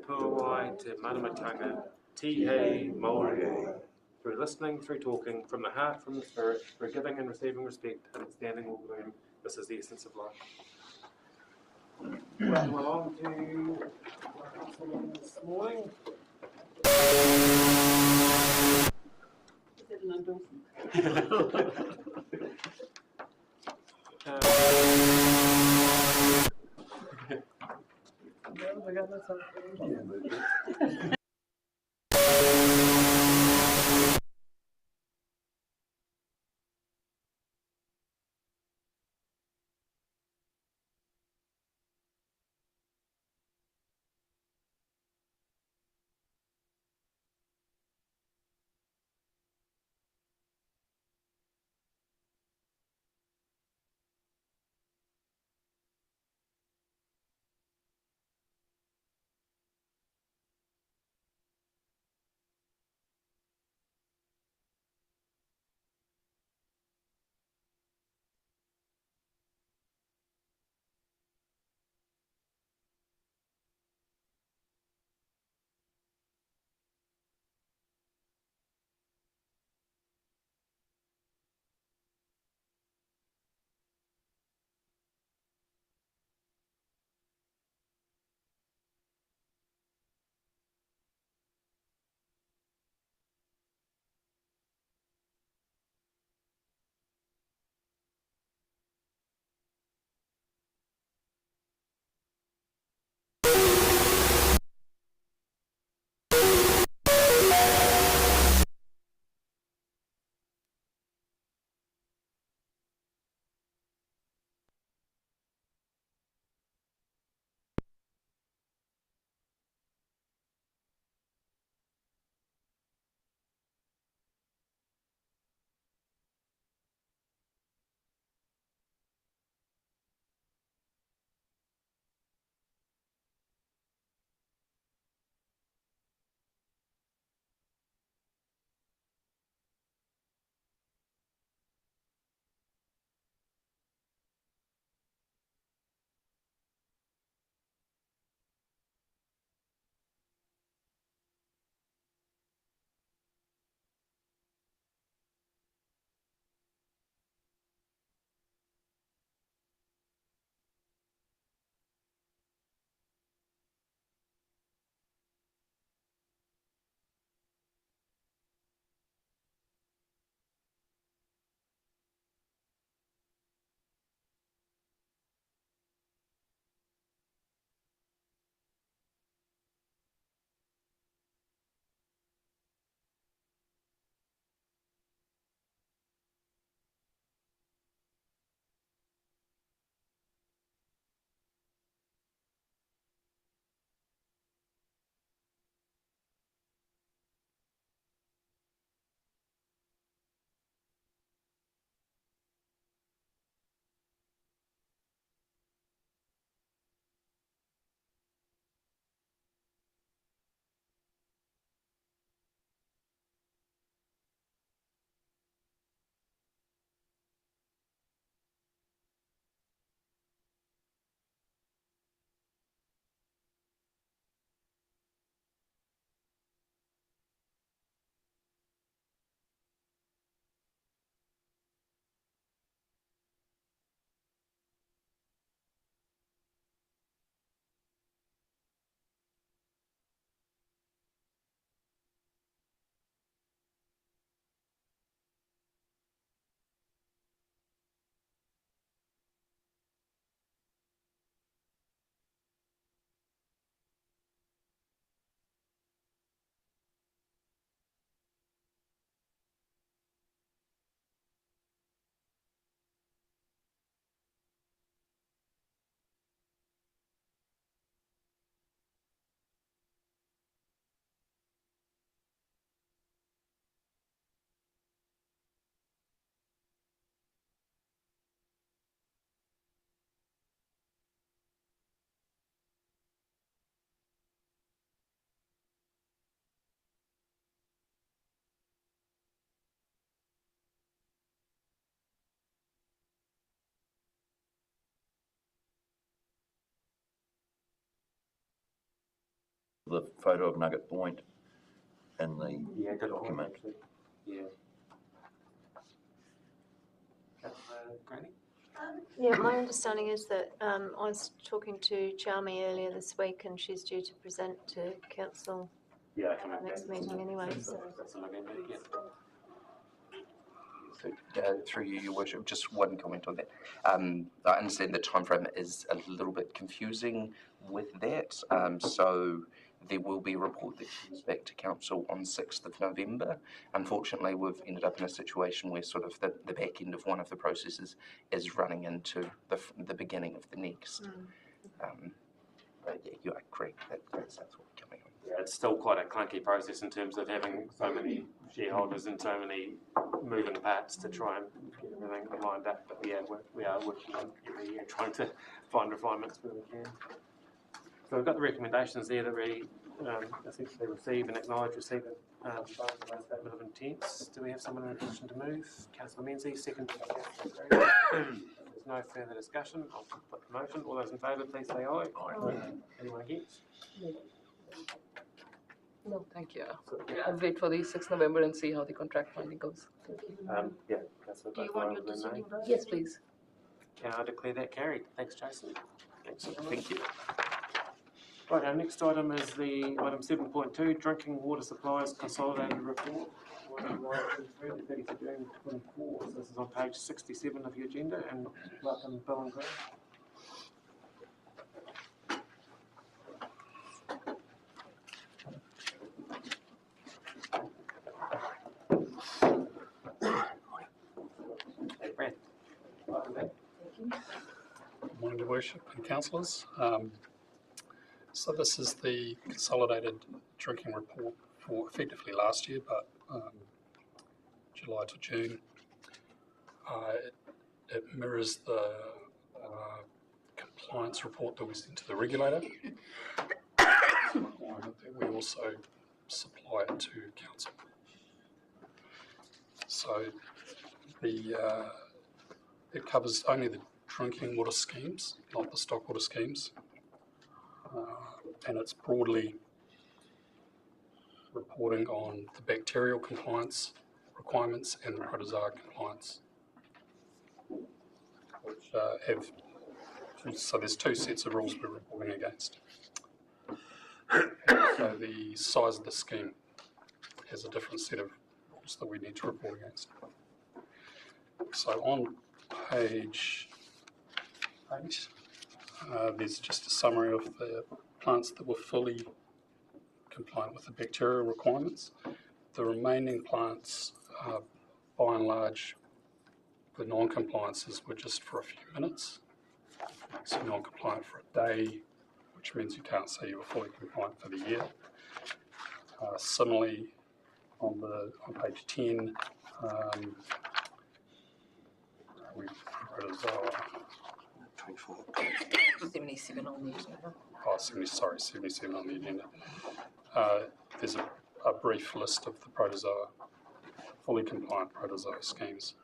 puawai te manamatanga, tihei maori. Through listening, through talking, from the heart, from the spirit, through giving and receiving respect, understanding all bloom. This is the essence of life. Welcome along to this morning. Is it an endorsement? I got myself. the photo of Nugget Point in the Yeah, good point, document. actually. Yeah. Granny? Yeah, my understanding is that I was talking to Chalmy earlier this week, and she's due to present to council Yeah, coming back. next meeting anyway. So. That's a November, yeah. Through you, Your Worship, just one comment on that. I understand the timeframe is a little bit confusing with that. So there will be a report that comes back to Council on 6th of November. Unfortunately, we've ended up in a situation where sort of the back end of one of the processes is running into the beginning of the next. But yeah, you are correct. That's what we're coming on. Yeah, it's still quite a clunky process in terms of having so many shareholders and so many moving parts to try and get everything lined up. But yeah, we are working on every year trying to find refinements where we can. So we've got the recommendations there that we essentially receive and acknowledge receipt of the statement of intents. Do we have someone in a position to move? Councillor Menzies, second. There's no further discussion. I'll put the motion. All those in favour, please say aye. Aye. Anyone against? No, thank you. I'll wait for the 6th November and see how the contract finally goes. Yeah, that's what Do you want your decision? Yes, please. Can I declare that carried? Thanks, Jason. Thank you. Right, our next item is the item 7.2, drinking water supplies consolidated report. 30th of June 24. So this is on page 67 of your agenda, and welcome Bill and Graham. Hey, Brad. Welcome back. Good morning, Your Worship and councillors. So this is the consolidated drinking report for effectively last year, but July to June. It mirrors the compliance report that we sent to the regulator. We also supply it to council. So it covers only the drinking water schemes, not the stock water schemes. And it's broadly reporting on the bacterial compliance requirements and the protozoa compliance, which so there's two sets of rules we're reporting against. So the size of the scheme has a different set of rules that we need to report against. So on page 8, there's just a summary of the plants that were fully compliant with the bacterial requirements. The remaining plants, by and large, the non-compliances were just for a few minutes. So non-compliant for a day, which means you can't say you were fully compliant for the year. Similarly, on page 10, we've protozoa. 24. 77 on the agenda. 77 on the agenda. There's a brief list of the protozoa, fully compliant protozoa schemes.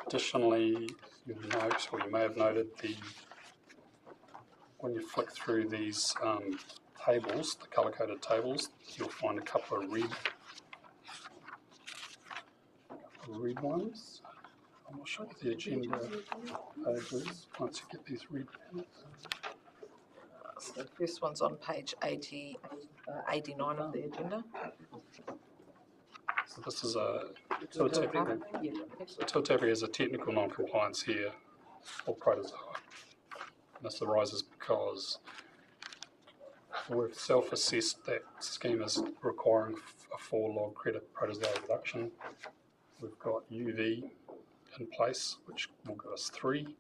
Additionally, you'll note, or you may have noted, when you flick through these tables, the colour-coded tables, you'll find a couple of red ones. I'm not sure what the agenda page is once you get these red panels. So the first one's on page 89 of the agenda. So this is a Tuatapere. Tuatapere is a technical non-compliance here for protozoa. And this arises because we've self-assessed that scheme as requiring a 4 log credit protozoa reduction. We've got UV in place, which will give us 3,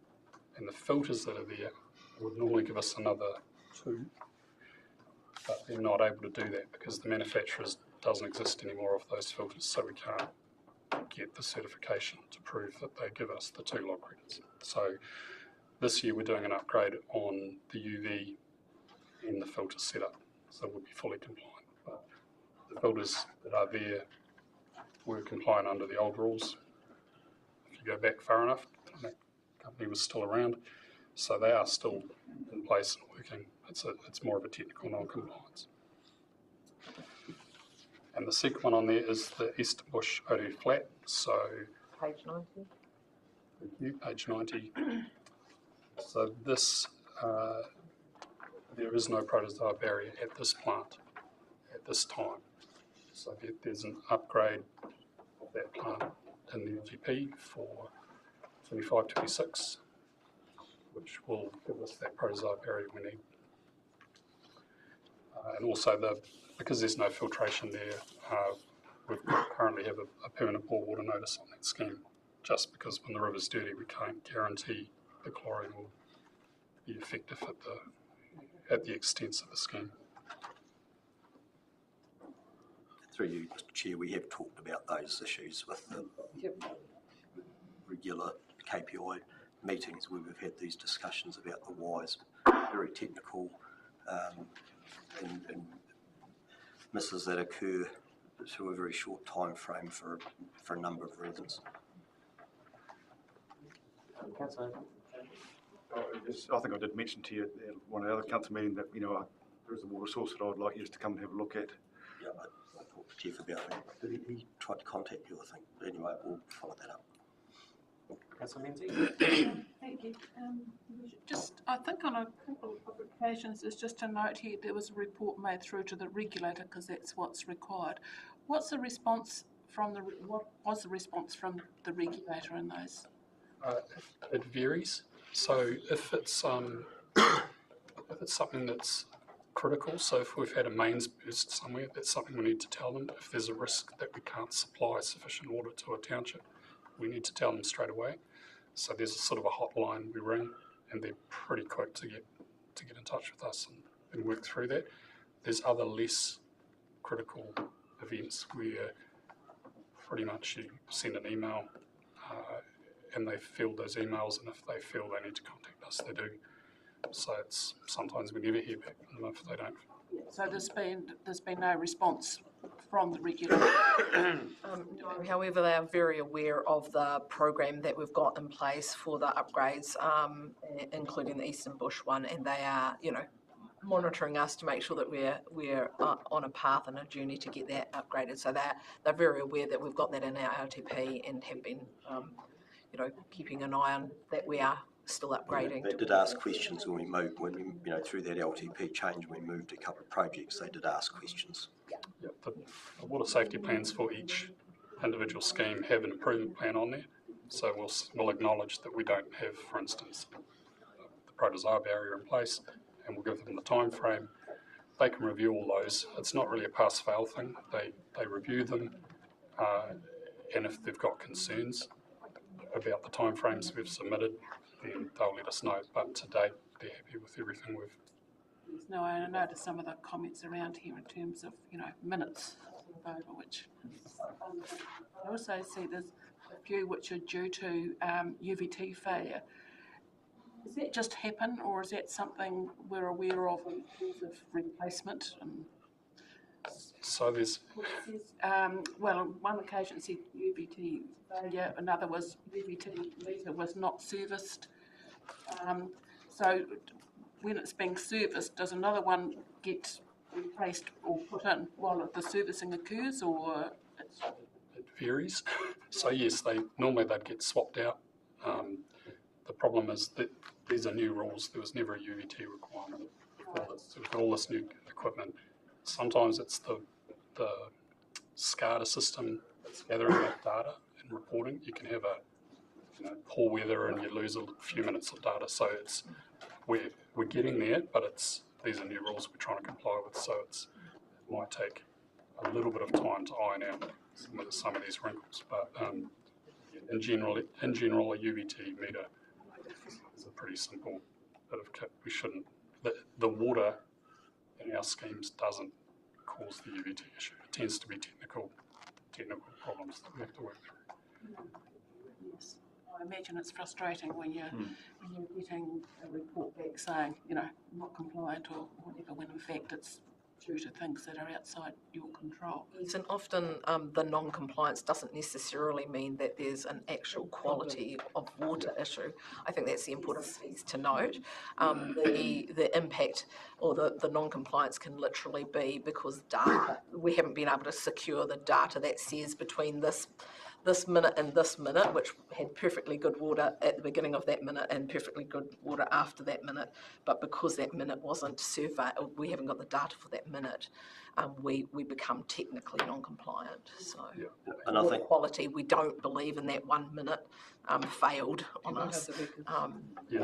and the filters that are there would normally give us another 2, but they're not able to do that because the manufacturer doesn't exist anymore of those filters, so we can't get the certification to prove that they give us the 2 log credits. So this year we're doing an upgrade on the UV and the filter setup, so we'll be fully compliant. But the filters that are there were compliant under the old rules. If you go back far enough, that company was still around. So they are still in place and working. It's more of a technical non-compliance. And the second one on there is the Eastern Bush O2 flat. So Page 90. page 90. So this, there is no protozoa barrier at this plant at this time. So there's an upgrade of that plant in the LGP for 25-26, which will give us that protozoa barrier we need. And also, because there's no filtration there, we currently have a permanent poor water notice on that scheme, just because when the river's dirty, we can't guarantee the chlorine will be effective at the extents of the scheme. Through you, Mr. Chair, we have talked about those issues with the regular KPI meetings where we've had these discussions about the whys, very technical, and misses that occur through a very short time frame for a number of reasons. Councillor. I think I did mention to you at one of the other council meetings that, there is a water source that I'd like you to come and have a look at. Yeah, I talked to Jeff about that. He tried to contact you, I think. But anyway, we'll follow that up. Councillor Menzies. Thank you. Just, I think on a couple of occasions, there's just a note here, there was a report made through to the regulator because that's what's required. What's the response from what was the response from the regulator in those? It varies. So if it's something that's critical, so if we've had a mains burst somewhere, that's something we need to tell them. If there's a risk that we can't supply sufficient water to a township, we need to tell them straight away. So there's a sort of a hotline we ring, and they're pretty quick to get in touch with us and work through that. There's other less critical events where pretty much you send an email and they field those emails, and if they feel they need to contact us, they do. So it's sometimes we never hear back from them if they don't. So there's been no response from the regulator. No, however, they are very aware of the program that we've got in place for the upgrades, including the Eastern Bush one, and they are, monitoring us to make sure that we're on a path and a journey to get that upgraded. So they're very aware that we've got that in our LTP and have been, keeping an eye on that we are still upgrading. They did ask questions when we moved, through that LTP change, when we moved a couple of projects, they did ask questions. Yeah, the water safety plans for each individual scheme have an improvement plan on there. So we'll acknowledge that we don't have, for instance, the protozoa barrier in place, and we'll give them the time frame. They can review all those. It's not really a pass-fail thing. They review them, and if they've got concerns about the time frames we've submitted, then they'll let us know. But to date, they're happy with everything we've. No, I noticed some of the comments around here in terms of, minutes over, which I also see there's a few which are due to UVT failure. Does that just happen, or is that something we're aware of in terms of replacement? So there's. On one occasion it said UVT failure, another was UVT meter was not serviced. So when it's being serviced, does another one get replaced or put in while the servicing occurs, or? It varies. So yes, they'd get swapped out. The problem is that these are new rules. There was never a UVT requirement for all this new equipment. Sometimes it's the SCADA system that's gathering that data and reporting. You can have poor weather and you lose a few minutes of data. So we're getting there, but these are new rules we're trying to comply with. So it might take a little bit of time to iron out some of these wrinkles. But in general, a UVT meter is a pretty simple bit of kit. We shouldn't. The water in our schemes doesn't cause the UVT issue. It tends to be technical problems that we have to work through. Yes, I imagine it's frustrating when you're getting a report back saying, not compliant or whatever, when in fact it's due to things that are outside your control. And often the non-compliance doesn't necessarily mean that there's an actual quality of water issue. I think that's the important piece to note. The impact or the non-compliance can literally be because data, we haven't been able to secure the data that says between this minute and this minute, which had perfectly good water at the beginning of that minute and perfectly good water after that minute, but because that minute wasn't surveyed, we haven't got the data for that minute, we become technically non-compliant. So, And I water think quality, we don't believe in that 1 minute failed on us.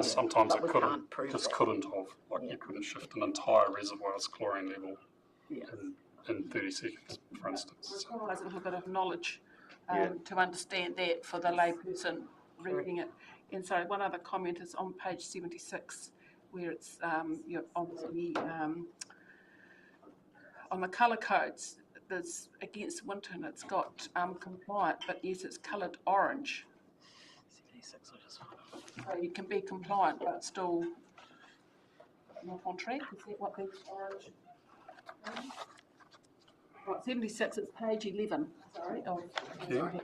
Sometimes but it we couldn't, can't prove just that. couldn't have, like you couldn't shift an entire reservoir's chlorine level in 30 seconds, for instance. So, Requires a little bit of knowledge to understand that for the layperson reading it. And so one other comment is on page 76, where it's on the colour codes, there's against Winton, it's got compliant, but yes, it's coloured orange. So you can be compliant, but still not on track. Is that what the orange? Right, 76, it's page 11. Sorry. Oh, Yeah. Okay.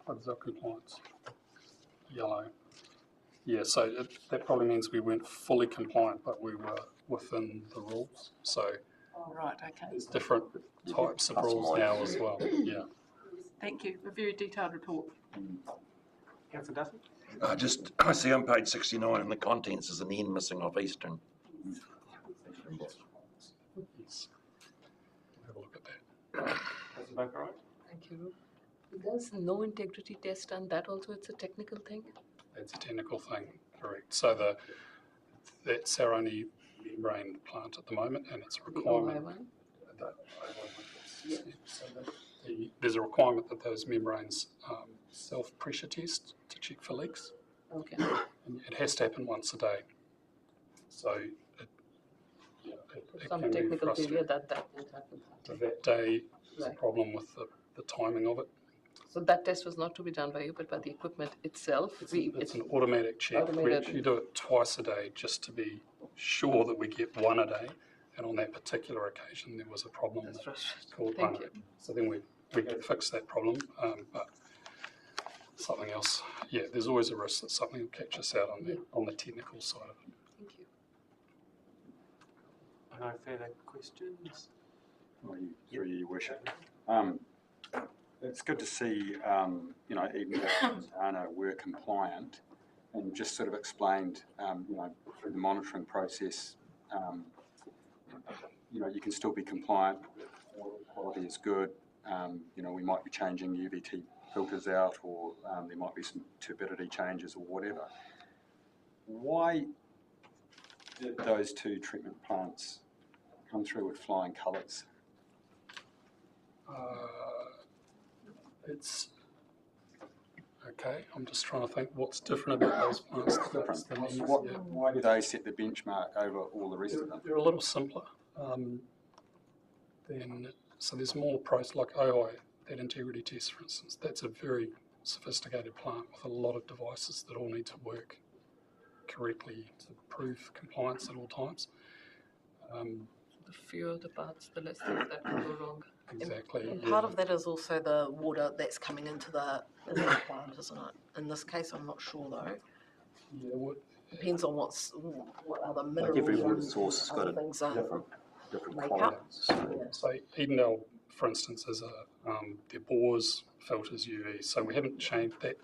What is our compliance? Yellow. Yeah, so that probably means we weren't fully compliant, but we were within the rules. So right, okay. there's different types of rules now as well. Yeah. Thank you. A very detailed report. Councillor Duffy? I see on page 69 in the contents is an N missing off Eastern. Yes. Have a look at that. Councillor Baker, Thank you. There's no integrity test, and that also it's a technical thing. That's a technical thing, correct. So that's our only membrane plant at the moment, and it's a requirement. There's a requirement that those membranes self-pressure test to check for leaks. Okay. And it has to happen once a day. So it Some can be technical failure frustrating. that won't happen. So that day is a Right. problem with the timing of it. So that test was not to be done by you, but by the equipment itself. It's an automatic check. We Automated. actually do it twice a day just to be sure that we get one a day. And on that particular occasion, there was a problem That's that frustrating. called Thank one. you. So then we fixed that problem, but something else. Yeah, there's always a risk that something will catch us out on the technical side of it. Thank you. no further questions? Through you, Your Worship. It's good to see, even though Anna were compliant and just sort of explained, through the monitoring process, you can still be compliant, water quality is good, we might be changing UVT filters out or there might be some turbidity changes or whatever. Why did those two treatment plants come through with flying colours? It's okay. I'm just trying to think what's different about those plants. Why do they set the benchmark over all the rest of them? They're a little simpler. So there's more pros like Ojai, that integrity test, for instance. That's a very sophisticated plant with a lot of devices that all need to work correctly to prove compliance at all times. The fewer the parts, the less things that can go wrong. Exactly. And part of that is also the water that's coming into the plant, isn't it? In this case, I'm not sure though. Yeah, Depends on what other minerals. like every water and source has got other a things are. different Make quality. up. So Edendale, for instance, is their bores filters UV. So we haven't changed that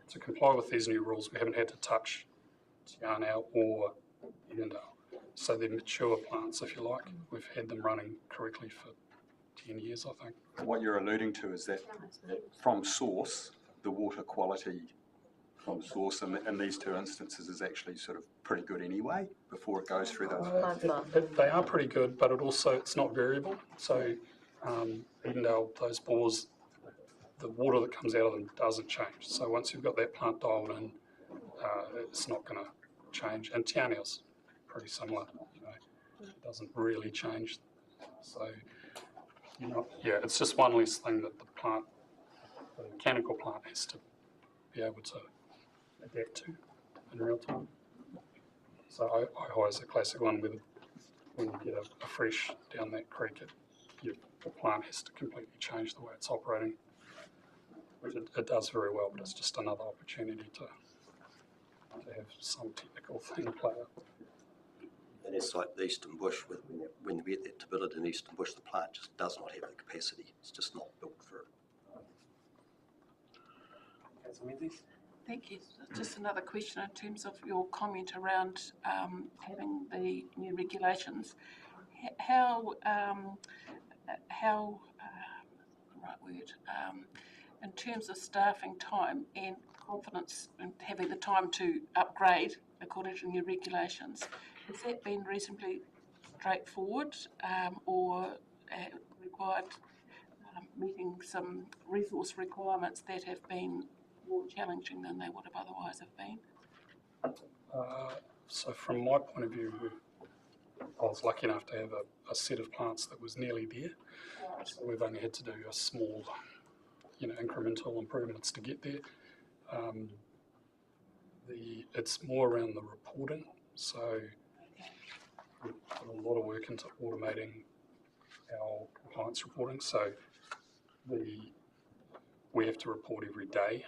to comply with these new rules. We haven't had to touch Tianau or Edendale. So they're mature plants, if you like. We've had them running correctly for 10 years, I think. What you're alluding to is that from source, the water quality from source in these two instances is actually sort of pretty good anyway before it goes through those. They are pretty good, but it's not variable. So Edendale, those bores, the water that comes out of them doesn't change. So once you've got that plant dialed in, it's not going to change. And Tianau's pretty similar, it doesn't really change. So Yeah, it's just one less thing that the mechanical plant has to be able to adapt to in real time. So Ihoe is a classic one where when you get a fresh down that creek, the plant has to completely change the way it's operating, which it does very well, but it's just another opportunity to have some technical thing play out. And it's like the Eastern Bush, when we get that turbidity in Eastern Bush, the plant just does not have the capacity. It's just not built for it. Councillor Menzies? Thank you. Just another question in terms of your comment around having the new regulations. In terms of staffing time and confidence in having the time to upgrade according to new regulations, has that been reasonably straightforward or required meeting some resource requirements that have been more challenging than they would have otherwise have been? So from my point of view, I was lucky enough to have a set of plants that was nearly there. So we've only had to do a small, incremental improvements to get there. It's more around the reporting. So we put a lot of work into automating our compliance reporting. So we have to report every day,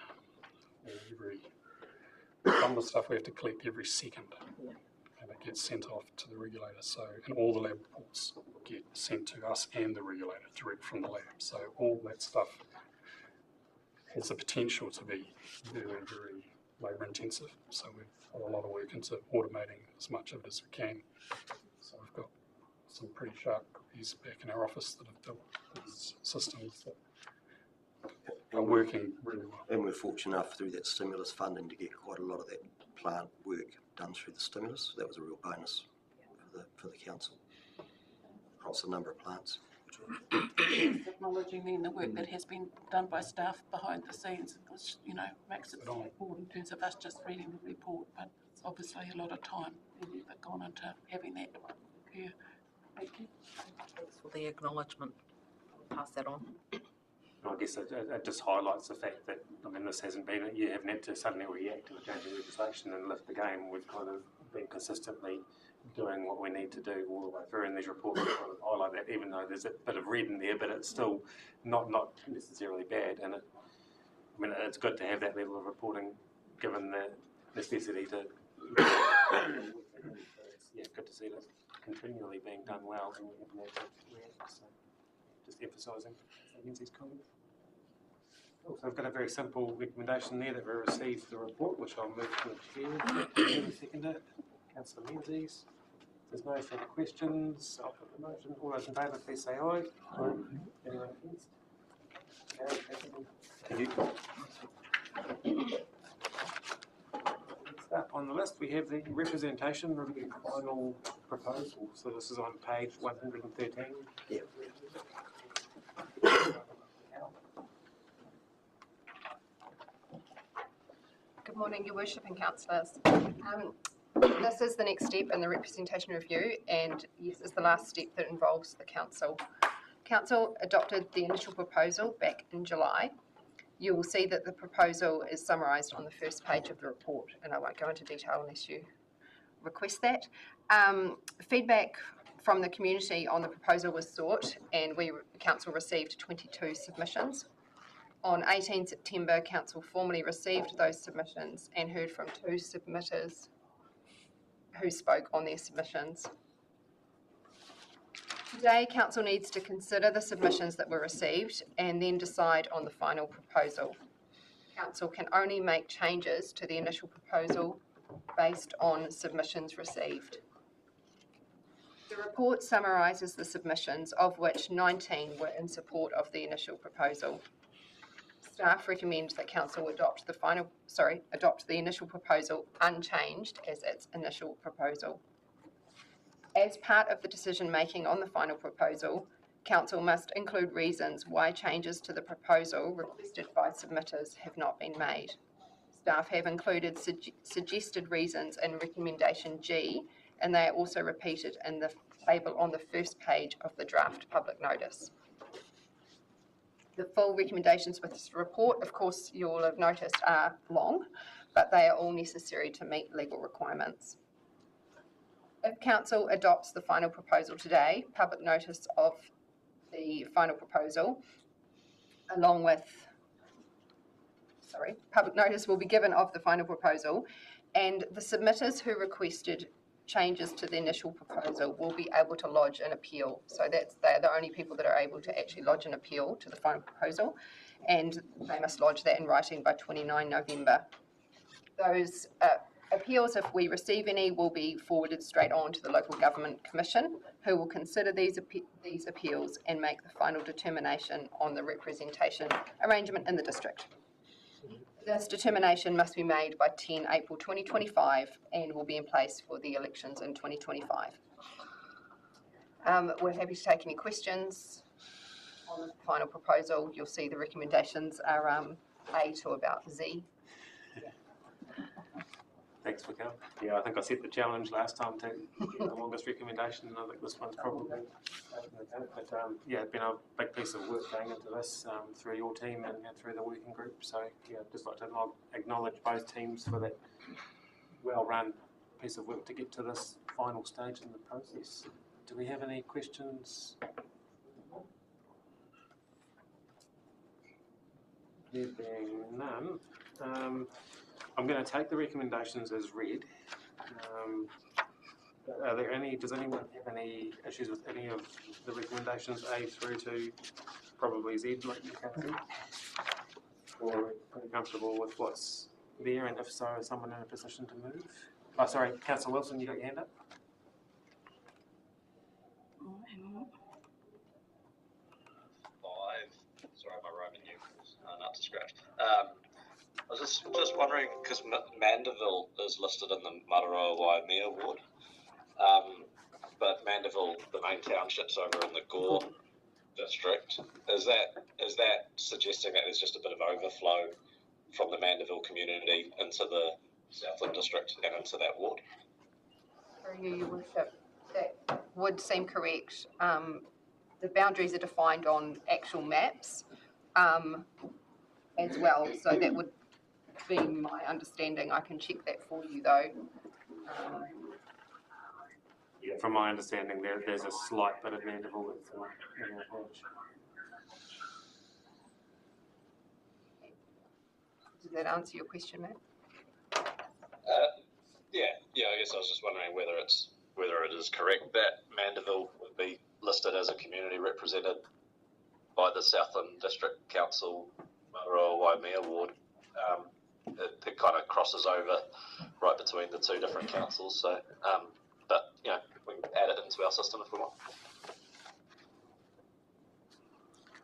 some of the stuff we have to collect every second, and it gets sent off to the regulator. So, and all the lab reports get sent to us and the regulator direct from the lab. So all that stuff has the potential to be very, very labour intensive. So we've put a lot of work into automating as much of it as we can. So we've got some pretty sharp cookies back in our office that have built these systems that are working really well. And we're fortunate enough through that stimulus funding to get quite a lot of that plant work done through the stimulus. That was a real bonus for the council across a number of plants. Acknowledging then the work that has been done by staff behind the scenes, which makes it straightforward in terms of us just reading the report, but it's obviously a lot of time and effort gone into having that occur. Thank you. Thanks for the acknowledgement. I'll pass that on. I guess it just highlights the fact that, this hasn't been, you haven't had to suddenly react to a change in legislation and lift the game. We've kind of been consistently doing what we need to do all the way through, and these reports kind of highlight that, even though there's a bit of red in there, but it's still not necessarily bad. And it's good to have that level of reporting, given the necessity to. It's good to see that continually being done well, and we haven't had to react. So just emphasising Lindsay's comments. So I've got a very simple recommendation there that we received the report, which I'll move to the chair. Second it. Councillor Menzies. If there's no further questions, I'll put the motion. All those in favour, please say aye. Aye. Anyone against? Thank you. Next up on the list, we have the representation review final proposal. So this is on page 113. Yeah. Good morning, Your Worship and councillors. This is the next step in the representation review, and yes, it's the last step that involves the council. Council adopted the initial proposal back in July. You will see that the proposal is summarised on the first page of the report, and I won't go into detail unless you request that. Feedback from the community on the proposal was sought, and council received 22 submissions. On 18 September, council formally received those submissions and heard from 2 submitters who spoke on their submissions. Today, council needs to consider the submissions that were received and then decide on the final proposal. Council can only make changes to the initial proposal based on submissions received. The report summarises the submissions, of which 19 were in support of the initial proposal. Staff recommend that council adopt the initial proposal unchanged as its initial proposal. As part of the decision making on the final proposal, council must include reasons why changes to the proposal requested by submitters have not been made. Staff have included suggested reasons in recommendation G, and they are also repeated in the table on the first page of the draft public notice. The full recommendations with this report, of course, you will have noticed, are long, but they are all necessary to meet legal requirements. If Council adopts the final proposal today, public notice of the final proposal, public notice will be given of the final proposal, and the submitters who requested changes to the initial proposal will be able to lodge an appeal. So they're the only people that are able to actually lodge an appeal to the final proposal, and they must lodge that in writing by 29 November. Those appeals, if we receive any, will be forwarded straight on to the Local Government Commission, who will consider these appeals and make the final determination on the representation arrangement in the district. This determination must be made by 10 April 2025 and will be in place for the elections in 2025. We're happy to take any questions on the final proposal. You'll see the recommendations are A to about Z. Thanks, Michael. Yeah, I think I set the challenge last time to get the longest recommendation, and I think this one's probably but yeah, it's been a big piece of work going into this through your team and through the working group. So yeah, I'd just like to acknowledge both teams for that well-run piece of work to get to this final stage in the process. Do we have any questions? There being none, I'm going to take the recommendations as read. Are there any? Does anyone have any issues with any of the recommendations A through to probably Z, like you can see? Or pretty comfortable with what's there, and if so, is someone in a position to move? Oh, sorry, Councillor Wilson, you got your hand up? Sorry, my Roman numerals are not to scratch. I was just wondering, because Mandeville is listed in the Mataroa Waimea ward, but Mandeville, the main township's over in the Gore district. Is that suggesting that there's just a bit of overflow from the Mandeville community into the Southland district and into that ward? Through you, Your Worship, that would seem correct. The boundaries are defined on actual maps as well, so that would be my understanding. I can check that for you though. Yeah, from my understanding, there's a slight bit of Mandeville that's in our patch. Does that answer your question, Matt? Yeah. I guess I was just wondering whether it is correct that Mandeville would be listed as a community represented by the Southland District Council, Mataroa Waimea ward. It kind of crosses over right between the two different councils. So, but we can add it into our system if we want.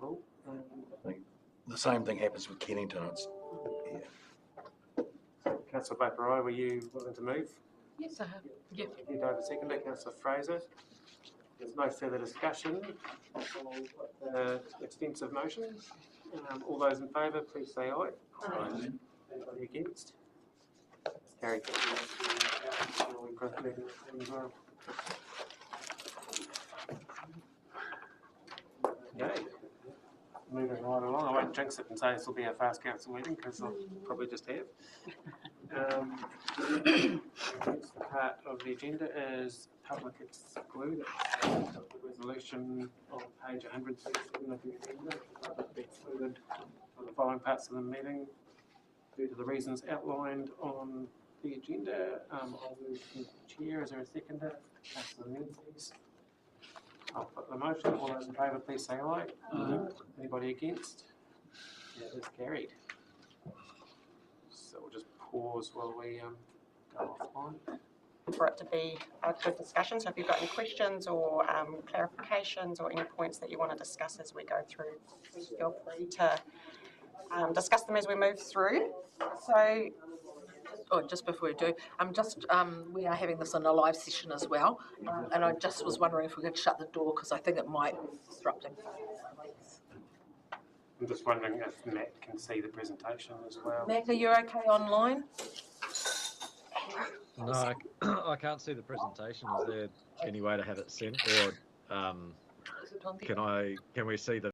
Cool. I think the same thing happens with Kennington. Councillor Baparai, were you willing to move? Yes, I have. Yeah. You David seconder, Councillor Fraser. There's no further discussion. Extensive motion. All those in favour, please say aye. Aye. Anybody against? Carried. Okay. Moving right along. I won't jinx it and say this will be a fast council meeting because I'll probably just have. Next part of the agenda is public excluded. Resolution on page 167 of the agenda. Public excluded from the following parts of the meeting due to the reasons outlined on the agenda. I'll move to the chair. Is there a seconder? Councillor Menzies. I'll put the motion. All those in favour, please say aye. Anybody against? That is carried. So we'll just pause while we go offline. For it to be a good discussion. So if you've got any questions or clarifications or any points that you want to discuss as we go through, please feel free to discuss them as we move through. So, just before we do, we are having this in a live session as well, and I just was wondering if we could shut the door because I think it might be disrupting. I'm just wondering if Matt can see the presentation as well. Matt, are you okay online? No, I can't see the presentation. Is there any way to have it sent, or can we see the